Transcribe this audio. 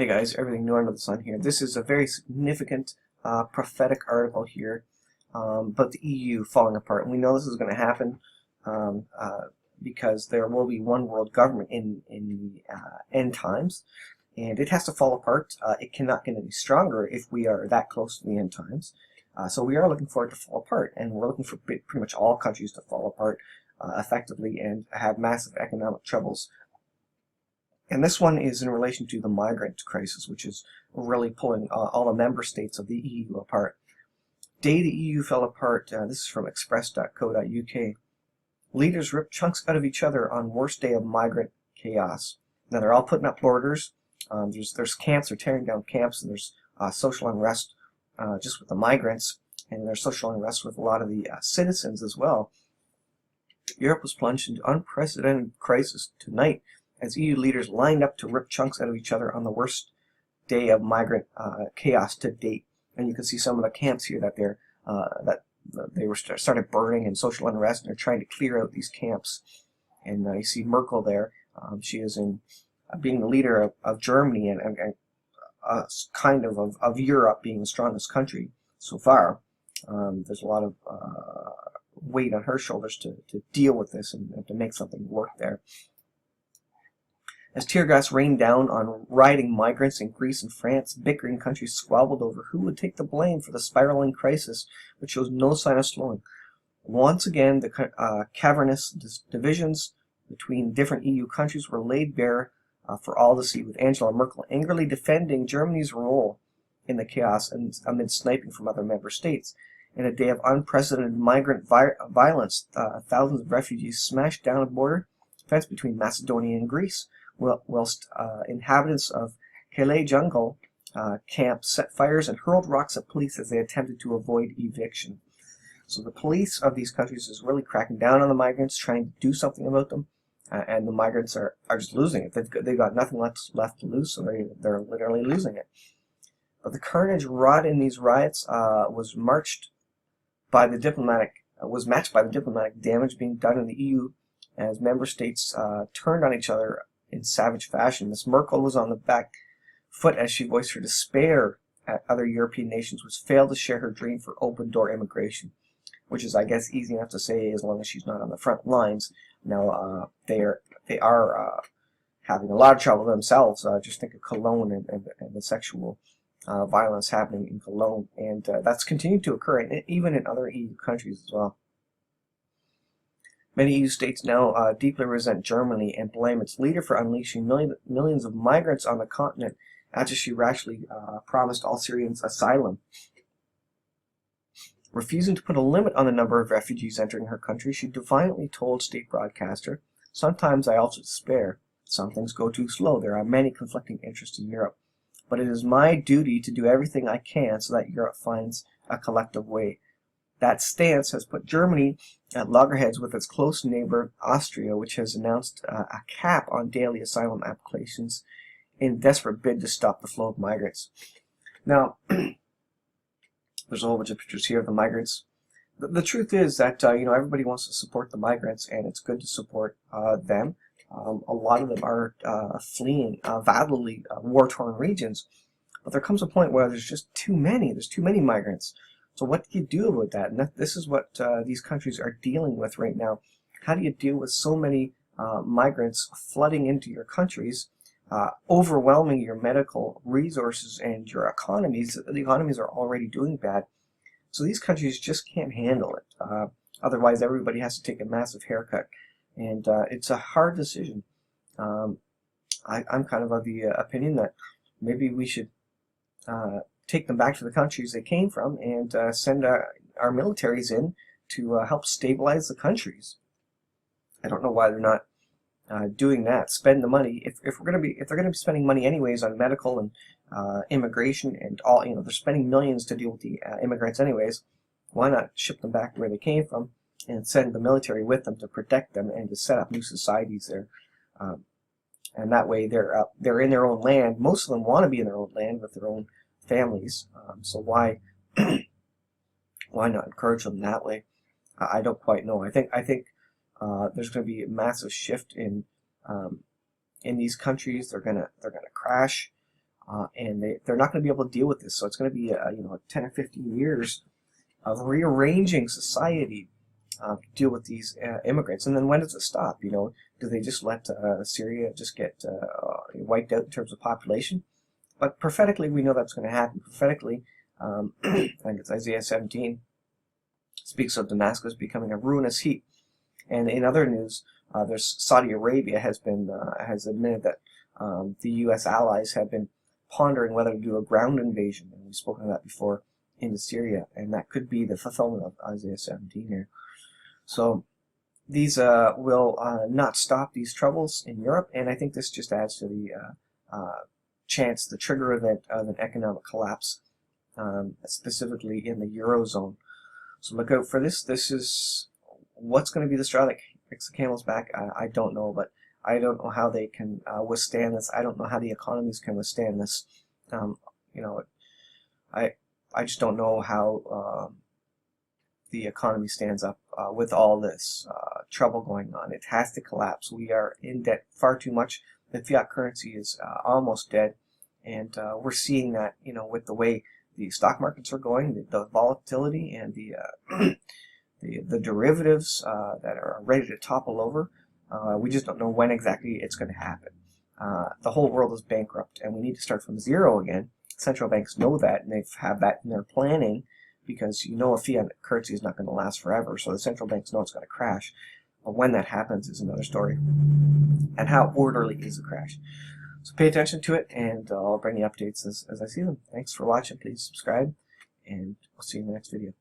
guys, everything new under the sun here. This is a very significant prophetic article here about the EU falling apart. And we know this is going to happen um, uh, because there will be one world government in the end times, and it has to fall apart. It cannot get any stronger if we are that close to the end times. So we are looking for it to fall apart, and we're looking for pretty much all countries to fall apart effectively and have massive economic troubles. And this one is in relation to the migrant crisis, which is really pulling all the member states of the EU apart. Day the EU fell apart. This is from express.co.uk. Leaders ripped chunks out of each other on worst day of migrant chaos. Now they're all putting up borders. There's camps, they're tearing down camps, and there's social unrest just with the migrants, and there's social unrest with a lot of the citizens as well. Europe was plunged into unprecedented crisis tonight as EU leaders lined up to rip chunks out of each other on the worst day of migrant chaos to date. And you can see some of the camps here that they were started burning in social unrest, and they're trying to clear out these camps. And you see Merkel there. She is in being the leader of Germany and kind of Europe being the strongest country so far. There's a lot of weight on her shoulders to deal with this and to make something work there. As tear gas rained down on rioting migrants in Greece and France, bickering countries squabbled over who would take the blame for the spiraling crisis, which shows no sign of slowing. Once again, the cavernous divisions between different EU countries were laid bare for all to see, with Angela Merkel angrily defending Germany's role in the chaos and amid sniping from other member states. In a day of unprecedented migrant violence, thousands of refugees smashed down a border fence between Macedonia and Greece, whilst inhabitants of Calais jungle camps set fires and hurled rocks at police as they attempted to avoid eviction. So the police of these countries is really cracking down on the migrants, trying to do something about them, and the migrants are just losing it. They've got nothing left to lose, so they're literally losing it. But the carnage wrought in these riots was matched by the diplomatic damage being done in the EU as member states turned on each other in savage fashion. Miss Merkel was on the back foot as she voiced her despair at other European nations which failed to share her dream for open-door immigration, which is, I guess, easy enough to say as long as she's not on the front lines. Now, they are having a lot of trouble themselves. Just think of Cologne and the sexual violence happening in Cologne, and that's continued to occur even in other EU countries as well. Many EU states now deeply resent Germany and blame its leader for unleashing millions of migrants on the continent after she rashly promised all Syrians asylum. Refusing to put a limit on the number of refugees entering her country, she defiantly told state broadcaster, "Sometimes I also despair. Some things go too slow. There are many conflicting interests in Europe. But it is my duty to do everything I can so that Europe finds a collective way." That stance has put Germany at loggerheads with its close neighbor Austria, which has announced a cap on daily asylum applications in a desperate bid to stop the flow of migrants. Now, there's a whole bunch of pictures here of the migrants. The truth is that everybody wants to support the migrants, and it's good to support them. A lot of them are fleeing violently war-torn regions, but there comes a point where there's just too many. There's too many migrants. So what do you do about that? And this is what these countries are dealing with right now. How do you deal with so many migrants flooding into your countries, overwhelming your medical resources and your economies? The economies are already doing bad. So these countries just can't handle it. Otherwise, everybody has to take a massive haircut. And it's a hard decision. I'm kind of the opinion that maybe we should take them back to the countries they came from and send our militaries in to help stabilize the countries. I don't know why they're not doing that. Spend the money. If they're going to be spending money anyways on medical and immigration and all, they're spending millions to deal with the immigrants anyways. Why not ship them back to where they came from and send the military with them to protect them and to set up new societies there? And that way they're in their own land. Most of them want to be in their own land with their own families. So why not encourage them that way? I don't quite know. I think there's going to be a massive shift in these countries. They're gonna crash. and they're not going to be able to deal with this. So it's going to be 10 or 15 years of rearranging society to deal with these immigrants. And then when does it stop? Do they just let Syria just get wiped out in terms of population? But prophetically, we know that's going to happen. Prophetically, I think it's Isaiah 17 speaks of Damascus becoming a ruinous heap. And in other news, there's Saudi Arabia has admitted that the U.S. allies have been pondering whether to do a ground invasion, and we've spoken of that before, into Syria, and that could be the fulfillment of Isaiah 17 here. So these will not stop these troubles in Europe, and I think this just adds to the chance, the trigger event of an economic collapse, specifically in the Eurozone. So look out for this. This is what's going to be the straw that breaks the camel's back. I don't know, but I don't know how they can withstand this. I don't know how the economies can withstand this. I just don't know how the economy stands up with all this trouble going on. It has to collapse. We are in debt far too much. The fiat currency is almost dead, and we're seeing that with the way the stock markets are going, the volatility, and the derivatives that are ready to topple over. We just don't know when exactly it's going to happen. The whole world is bankrupt, and we need to start from zero again. Central banks know that, and they have that in their planning, because a fiat currency is not going to last forever, so the central banks know it's going to crash. But when that happens is another story. And how orderly is the crash? So pay attention to it, and I'll bring you updates as I see them. Thanks for watching. Please subscribe, and we'll see you in the next video.